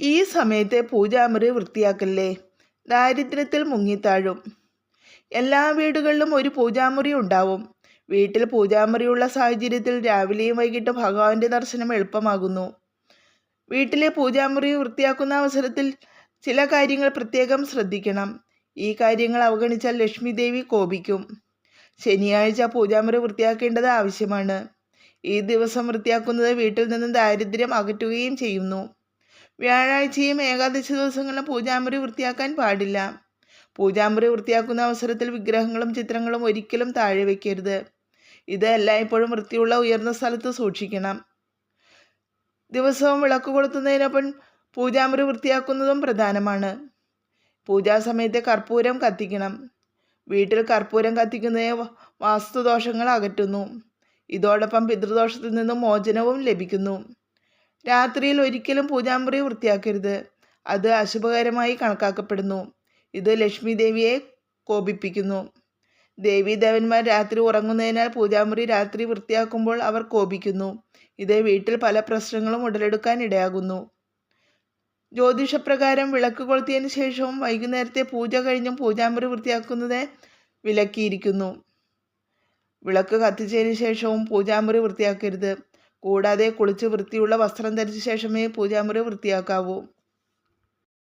ഈ സമയത്തെ പൂജാമുറി വൃത്തിയാക്കല്ലേ, ദാരിദ്ര്യത്തിൽ മുങ്ങിത്താഴും. എല്ലാ വീടുകളിലും ഒരു പൂജാമുറി ഉണ്ടാവും. വീട്ടിൽ പൂജാമുറിയുള്ള സാഹചര്യത്തിൽ രാവിലെയും വൈകിട്ടും ഭഗവാന്റെ ദർശനം എളുപ്പമാകുന്നു. വീട്ടിലെ പൂജാമുറി വൃത്തിയാക്കുന്ന അവസരത്തിൽ ചില കാര്യങ്ങൾ പ്രത്യേകം ശ്രദ്ധിക്കണം. ഈ കാര്യങ്ങൾ അവഗണിച്ചാൽ ലക്ഷ്മി ദേവി കോപിക്കും. ശനിയാഴ്ച പൂജാമുറി വൃത്തിയാക്കേണ്ടത് ആവശ്യമാണ്. ഈ ദിവസം വൃത്തിയാക്കുന്നത് വീട്ടിൽ നിന്നും ദാരിദ്ര്യം അകറ്റുകയും ചെയ്യുന്നു. വ്യാഴാഴ്ചയും ഏകാദശി ദിവസങ്ങളിലും പൂജാമുറി വൃത്തിയാക്കാൻ പാടില്ല. പൂജാമുറി വൃത്തിയാക്കുന്ന അവസരത്തിൽ വിഗ്രഹങ്ങളും ചിത്രങ്ങളും ഒരിക്കലും താഴെ വയ്ക്കരുത്. ഇത് എല്ലായ്പ്പോഴും വൃത്തിയുള്ള ഉയർന്ന സ്ഥലത്ത് സൂക്ഷിക്കണം. ദിവസവും വിളക്ക് കൊളുത്തുന്നതിനൊപ്പം പൂജാമുറി വൃത്തിയാക്കുന്നതും പ്രധാനമാണ്. പൂജാസമയത്തെ കർപ്പൂരം കത്തിക്കണം. വീട്ടിൽ കർപ്പൂരം കത്തിക്കുന്നത് വാസ്തുദോഷങ്ങൾ അകറ്റുന്നു. ഇതോടൊപ്പം പിതൃദോഷത്തിൽ നിന്നും മോചനവും ലഭിക്കുന്നു. രാത്രിയിൽ ഒരിക്കലും പൂജാമുറി വൃത്തിയാക്കരുത്. അത് അശുഭകരമായി കണക്കാക്കപ്പെടുന്നു. ഇത് ലക്ഷ്മി ദേവിയെ കോപിപ്പിക്കുന്നു. ദേവീദേവന്മാർ രാത്രി ഉറങ്ങുന്നതിനാൽ പൂജാമുറി രാത്രി വൃത്തിയാക്കുമ്പോൾ അവർ കോപിക്കുന്നു. ഇത് വീട്ടിൽ പല പ്രശ്നങ്ങളും ഉടലെടുക്കാൻ ഇടയാകുന്നു. ജ്യോതിഷപ്രകാരം വിളക്ക് കൊളുത്തിയതിനു ശേഷവും വൈകുന്നേരത്തെ പൂജ കഴിഞ്ഞും പൂജാമുറി വൃത്തിയാക്കുന്നത് വിലക്കിയിരിക്കുന്നു. വിളക്ക് കത്തിച്ചതിന് ശേഷവും പൂജാമുറി വൃത്തിയാക്കരുത്. കൂടാതെ കുളിച്ച് വൃത്തിയുള്ള വസ്ത്രം ധരിച്ച ശേഷമേ പൂജാമുറി വൃത്തിയാക്കാവൂ.